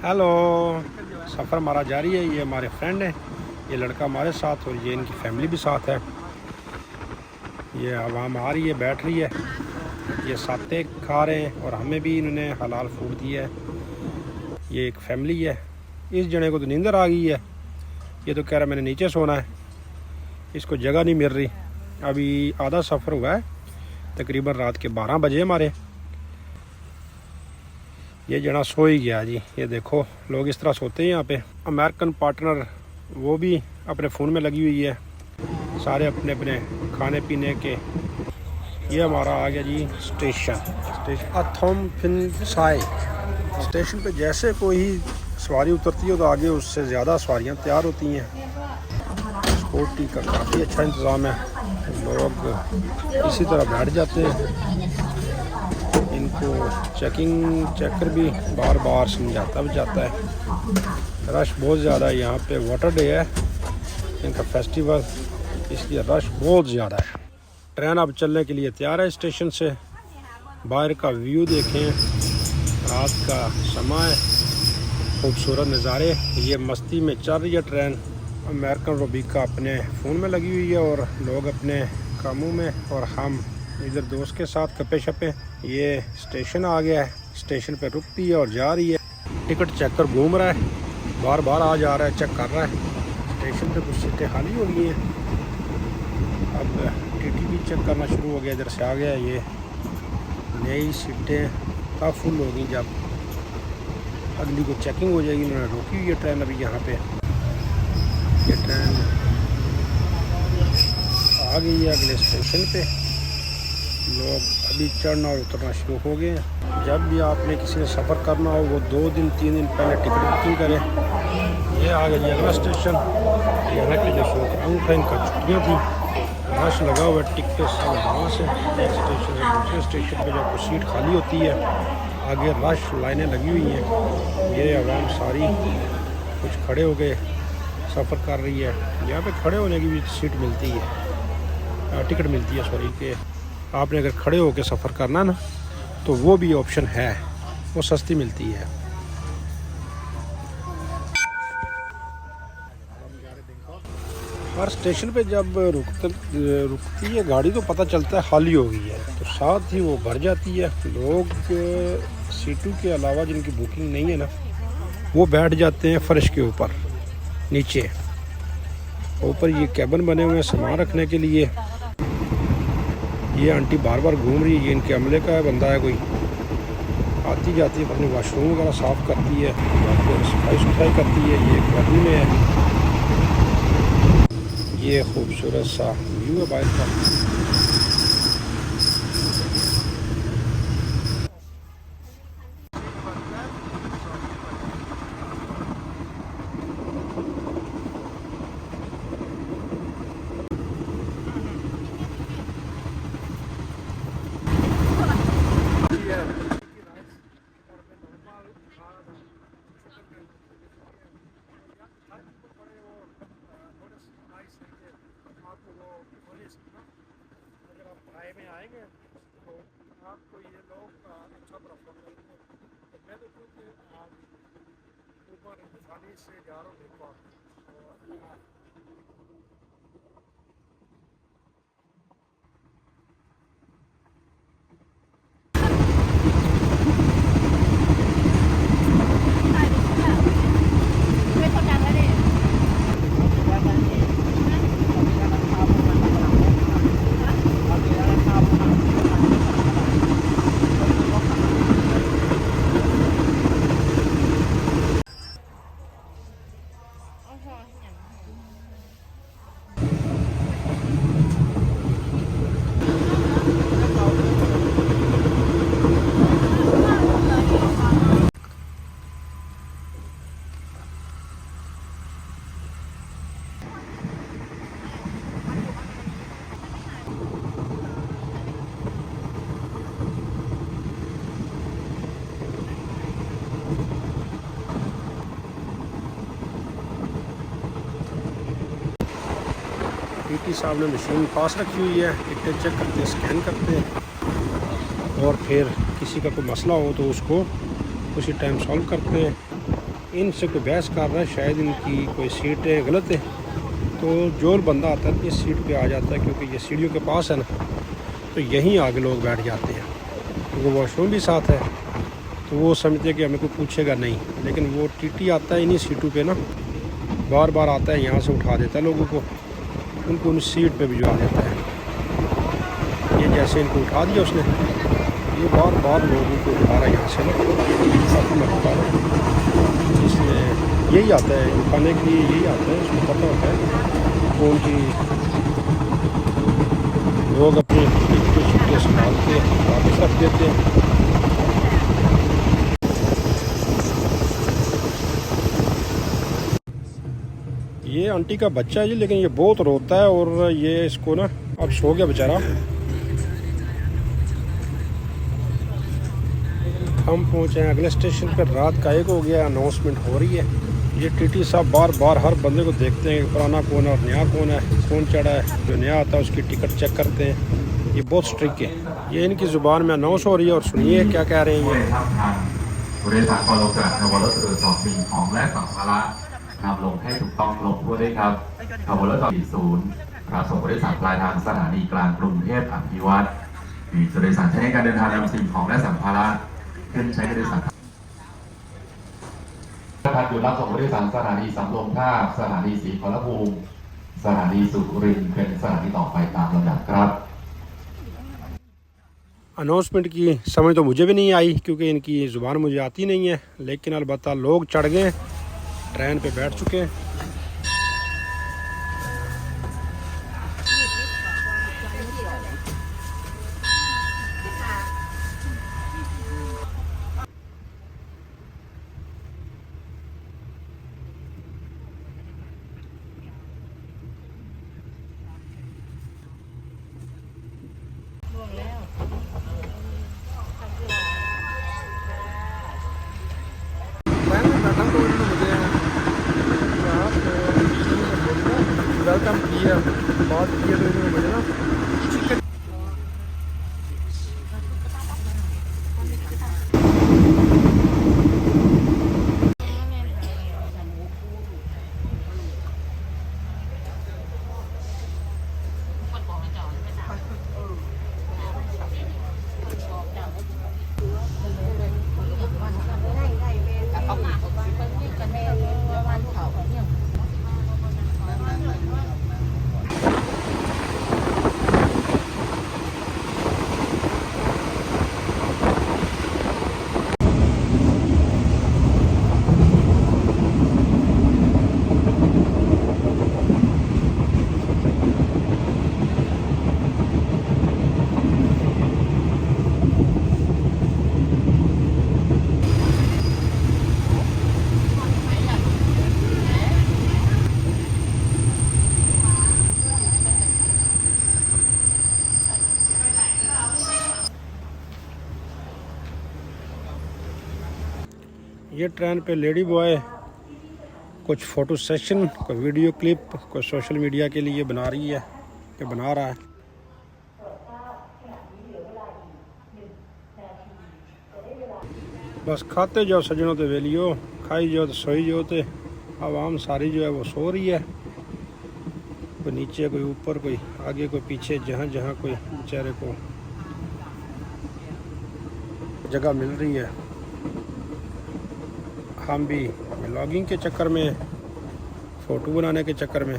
Hello. सफ़र हमारा जारी है। ये हमारे फ्रेंड है, ये लड़का हमारे साथ और ये इनकी फैमिली भी साथ है। ये आवाम आ रही है, बैठ रही है, ये साते खा रहे हैं और हमें भी इन्होंने हलाल फूड दिया है। ये एक फैमिली है। इस जने को तो नींदर आ गई है, ये तो कह रहा है मैंने नीचे सोना है, इसको जगह नहीं मिल रही। अभी आधा सफ़र हुआ है, तकरीबन रात के 12 बजे हमारे। ये जना सो ही गया जी। ये देखो लोग इस तरह सोते हैं यहाँ पे। अमेरिकन पार्टनर वो भी अपने फ़ोन में लगी हुई है, सारे अपने अपने खाने पीने के। ये हमारा आ गया जी स्टेशन अथोम फिन साई। स्टेशन पे जैसे कोई सवारी उतरती है तो आगे उससे ज़्यादा सवारियाँ तैयार होती हैं। सिक्योरिटी का काफ़ी अच्छा इंतज़ाम है, लोग इसी तरह बैठ जाते हैं। इनको चेकर भी बार बार समझाता भी जाता है। रश बहुत ज़्यादा है यहाँ पे, वाटर डे है इनका फेस्टिवल, इसलिए रश बहुत ज़्यादा है। ट्रेन अब चलने के लिए तैयार है स्टेशन से। बाहर का व्यू देखें, रात का समय है, खूबसूरत नज़ारे। ये मस्ती में चल रही है ट्रेन। अमेरिकन रोबिका अपने फ़ोन में लगी हुई है और लोग अपने कामों में, और हम इधर दोस्त के साथ गप्पे शप्पे। ये स्टेशन आ गया है, स्टेशन पे रुकती है और जा रही है। टिकट चेक कर घूम रहा है, बार बार आ जा रहा है, चेक कर रहा है। स्टेशन पे कुछ सीटें खाली हो गई हैं। अब टीटी भी चेक करना शुरू हो गया, इधर से आ गया। ये नई सीटें कब फुल होगी, जब अगली को चेकिंग हो जाएगी। उन्होंने रोकी हुई है ट्रेन अभी यहाँ पे। ये ट्रेन आ गई है अगले स्टेशन पे। लोग अभी चढ़ना और उतरना शुरू हो गए हैं। जब भी आपने किसी ने सफ़र करना हो वो 2 दिन 3 दिन पहले टिकट बुकिंग करें। ये आ गया जी अगला स्टेशन। यहाँ के जो शौक था, इनका छुट्टियाँ थी, रश लगा हुआ है। टिकटें सब वहाँ से एक स्टेशन से दूसरे स्टेशन पर जब सीट खाली होती है, आगे रश लाइनें लगी हुई हैं। ये आवाम सारी कुछ खड़े हो गए सफ़र कर रही है। यहाँ पे खड़े होने की भी सीट मिलती है, टिकट मिलती है सॉरी, के आपने अगर खड़े होकर सफ़र करना ना तो वो भी ऑप्शन है, वो सस्ती मिलती है। हर स्टेशन पे जब रुकती है गाड़ी तो पता चलता है खाली हो गई है, तो साथ ही वो भर जाती है। लोग सीटों के अलावा जिनकी बुकिंग नहीं है ना, वो बैठ जाते हैं फर्श के ऊपर। नीचे ऊपर ये कैबिन बने हुए हैं सामान रखने के लिए। ये आंटी बार बार घूम रही है, ये इनके अमले का बंदा है कोई। आती जाती है, अपने वाशरूम वगैरह साफ़ करती है, सफाई सुथराई करती है। ये गर्मी में है। ये खूबसूरत सा व्यू है बाहर का। में आएंगे तो आपको ये लोग अच्छा प्रॉफिट मिलेंगे। तो मैं तो खुद ऊपर खाली से जा रहा हूँ, देखो आप। टीटी साहब ने मशीन पास रखी हुई है, टिकटें चेक करते हैं, स्कैन करते हैं और फिर किसी का कोई मसला हो तो उसको उसी टाइम सॉल्व करते हैं। इनसे कोई बहस कर रहा है, शायद इनकी कोई सीटें गलत है। तो जो बंदा आता है इस सीट पे आ जाता है, क्योंकि ये सीढ़ियों के पास है ना, तो यहीं आगे लोग बैठ जाते हैं, क्योंकि वॉशरूम भी साथ है। तो वो समझते हैं कि हमें कोई पूछेगा नहीं, लेकिन वो टीटी आता है इन्हीं सीटों पे ना, बार बार आता है, यहाँ से उठा देता है लोगों को, उनको उन सीट पे भिजवा देता है। ये जैसे इनको उठा दिया उसने, ये बार बार लोगों को उठा रहा है यहाँ से ना, इसलिए यही आता है उठाने के लिए, यही आता है, उसको पता होता है कौन सी लोग अपनी सीटें संभाल के वापस रख देते हैं। ये आंटी का बच्चा है जी, लेकिन ये बहुत रोता है, और ये इसको ना अब सो गया बेचारा। हम पहुँचे हैं अगले स्टेशन पर, रात का 1 हो गया, अनाउंसमेंट हो रही है। ये टीटी साहब बार बार हर बंदे को देखते हैं, पुराना कौन है और नया कौन है, कौन चढ़ा है। जो नया आता है उसकी टिकट चेक करते हैं। ये बहुत स्ट्रिक्ट है। ये इनकी ज़ुबान में अनाउंस हो रही है, और सुनिए क्या कह रहे हैं ये। นำลงให้ถูกต้องลงทั่วด้วยครับขบวนรถไฟ40รับส่งผู้โดยสารปลายทางสถานีกลางกรุงเทพอภิวัตรมีผู้โดยสารใช้ในการเดินทางนำสิ่งของและสัมภาระขึ้นใช้ในโดยสารท่านอยู่รับส่งผู้โดยสารสถานีสำโรงทาบสถานีศรีขอรภูมิสถานีสุรินทร์เป็นสถานีต่อไปตามลำดับครับ अनाउंसमेंट की समझ तो मुझे भी नहीं आई, क्योंकि इनकी ज़ुबान मुझे आती नहीं है, लेकिन अलबत्ता लोग चढ़ गए, ट्रेन पे बैठ चुके हैं। वेलकम किया, बात किया, तो इन्होंने मुझे ना चिकन ये ट्रेन पे लेडी बॉय कुछ फ़ोटो सेशन, कोई वीडियो क्लिप, कोई सोशल मीडिया के लिए बना रही है, कि बना रहा है। बस खाते जाओ सजनों तो वेलियो, खाई जाओ तो सोई जाओ। तो आवाम सारी जो है वो सो रही है, कोई नीचे, कोई ऊपर, कोई आगे, कोई पीछे, जहाँ जहाँ कोई बेचारे को जगह मिल रही है। हम भी व्लॉगिंग के चक्कर में, फ़ोटो बनाने के चक्कर में